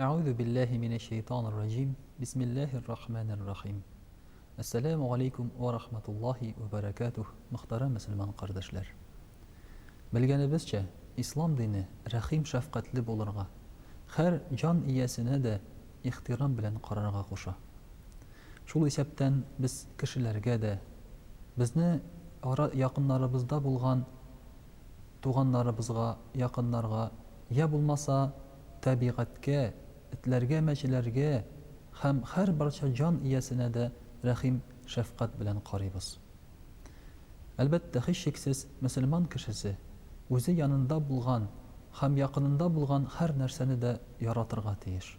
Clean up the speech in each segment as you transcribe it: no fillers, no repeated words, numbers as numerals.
أعوذ بالله من الشيطان الرجيم بسم الله الرحمن الرحيم Assalamu alaikum wa rahmatullahi wa barakatuh. Muhtaram Müslüman kardeşler. Bilgenibizçe İslam dini rahim şefqatli bulurga, her can iyesine de ihtiram bilen qararga koşa. Şul isepten biz kişilerge de bizni yakınlarımızda bulgan tuğanlarımızga, yakınlarga ya bulmasa tabiatke, itlerge, meçilerge hem her barça can iyesine de rahim şefqat bilen qarıyız. Elbette hiç şeksiz Müslüman kişisi o'zi yanında bulgan, hem yakınında bulgan her nerseni de yaratırga tiyiş.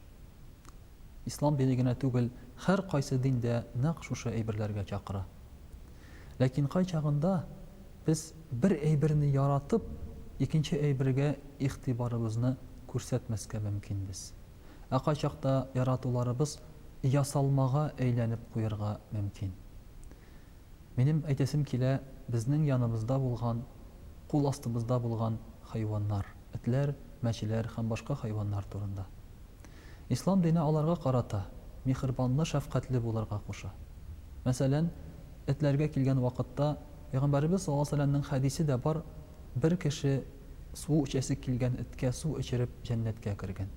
İslam dinigine tugul her qaysı dinde naq şuşa eybirlerge çaqıra. Lakin qay çağında biz bir eybirini yaratıp ikinci eybirge ihtibarımızını көрсәтмәскә мөмкинбез. Aqay çaqda yaratуларыбыз ясалмага әйләнеп куярга мөмкин. Минем әйтәсем килә, безнең яныбызда булган, кул астыбызда булган хайваннар, этләр, мәчеләр һәм башка хайваннар турында. Ислам дине аларга карата михрибанлы, шәфкатьле булырга куша. Мәсәлән, этләргә килгән вакытта Пәйгамбәрбез саллаллаһу алейһи ва сәлләмнең хәдисе дә бар, бер кеше су эчәсе килгән эткә су эчереп җәннәткә кергән.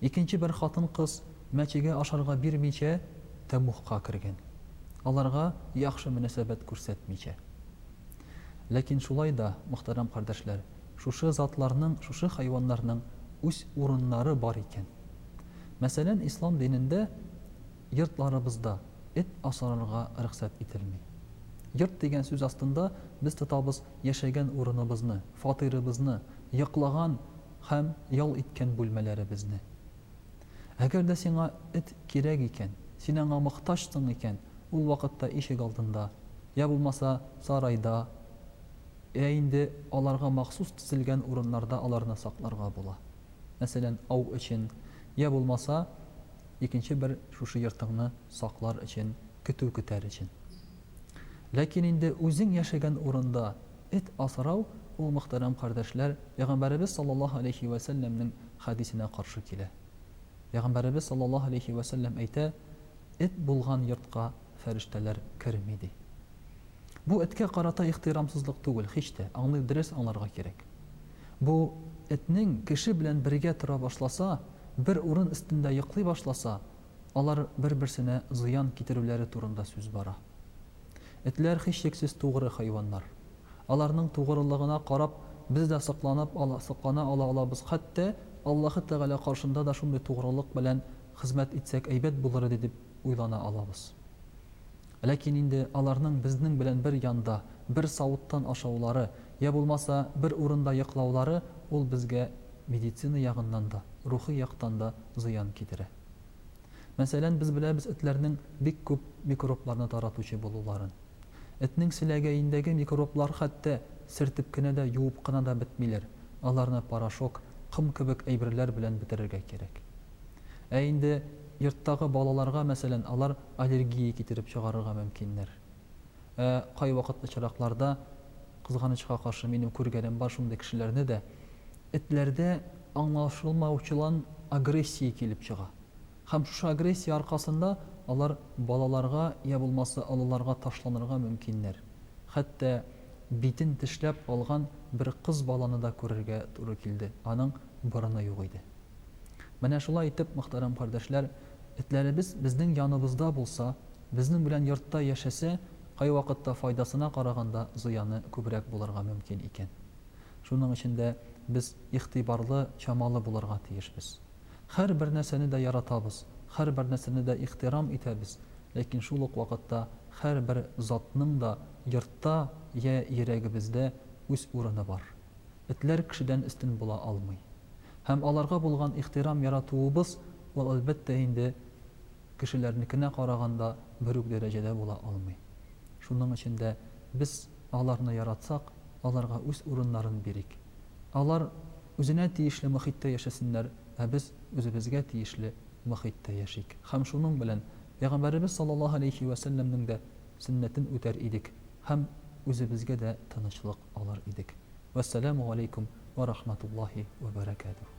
Икенче бер хатын кыз мәчегә ашарга бирмичә тәмухка кергән. Аларга яхшы мөнәсәбәт күрсәтмичә. Ләкин шулай да, мөхтәрәм кардәшләр, шушы затларның, шушы хайваннарның үз урыннары бар икән. Мәсәлән, ислам динендә йортларыбызда эт асарырга рөхсәт ителми. Йорт дигән сүз астында без тотабыз яшәгән урыныбызны, фатирыбызны, йоклаган һәм ял иткән бүлмәләребезне. Әгәр дә сиңа эт кирәк икән, син аңа мохтаҗсың икән, ул вакытта ишек алдында, я булмаса сарайда, инде аларга махсус төзелгән урыннарда аларны сакларга була. Мәсәлән, ау өчен, я булмаса икенче бер шушы йортыңны саклар өчен, көтү көтәр өчен. Ләкин инде үзең яшәгән урында эт асрау, ул мөхтәрәм кардәшләр, Пәйгамбәрбез саллаллаһу алейһи ва сәлләмнең хадисенә каршы килә. Пәйгамбәрбез саллаллаһу алейһи ва сәлләм әйтә, эт булган йортка фәрештәләр керми ди. Бу эткә карата ихтирамсызлык түгел, һич тә, аңлый дөрес аңларга кирәк. Бу этнең кеше белән бергә тора башласа, бер урын өстендә йоклый башласа, алар бер-берсенә зыян китерүләре турында сүз бара. Этләр һичшиксез тугры хайваннар. Аларның тугрылыгына карап, без дә саклана алабыз. Хәтта Аллаһы Тәгалә каршында да шундый тугрылык белән хезмәт итсәк әйбәт булыр дип уйлана алабыз. Ләкин инде аларның безнең белән бер янда, бер савыттан ашаулары, я булмаса бер урында йоклаулары, ул безгә медицина ягыннан да, рухи яктан да зыян китерә. Мәсәлән, без беләбез этләрнең бик күп микробларны таратучы булуларын. Этнең селәгәендәге микроблар хәтта сертеп кенә дә, юып кына да бетмиләр. Аларны порошок, кым кебек әйберләр белән бетерергә кирәк. Инде йорттагы балаларга, мәсәлән, алар аллергия китереп чыгарырга мөмкиннәр. Кай вакыт очракларда кызганычка каршы минем күргәнем бар шундый кешеләрне дә этләрдә аңлашылмаучылан агрессия килеп чыга. Һәм шушы агрессия аркасында алар балаларга, я булмаса алаларга ташланырга мөмкиннәр. Хәтта битен тешләп алган бер кыз баланы да күрергә туры килде. Аның борыны юк иде. Менә шулай итеп, мөхтәрәм кардәшләр, этләребез безнең яныбызда булса, безнең белән йортта яшәсә, кай вакытта файдасына караганда зыяны күбрәк булырга мөмкин икән. Шуның өчен дә без ихтибарлы, чамалы булырга тиешбез. Һәр бер нәрсәне дә яратабыз, һәр бер нәрсәне дә ихтирам итәбез. Ләкин шул ук вакытта һәр бер затның да йортта я йөрәгебездә үз урыны бар. Этләр кешедән өстен була алмый. Һәм аларга булган ихтирам яратуыбыз, ул әлбәттә инде кешеләрнекенә караганда бер үк дәрәҗәдә була алмый. Шуның өчен дә без аларны яратсак, аларга үз урыннарын бирик. Алар үзенә тиешле мөхиттә яшәсеннәр, без үзебезгә тиешле мөхиттә яшик. Һәм шуның белән Пәйгамбәрбез саллаллаһу алейһи ва сәлләмнең дә сөннәтен үтәр идек һәм үзебезгә дә тынычлык алыр идек. Вассаламу алейкум ва рахматуллаһи ва баракатуһ.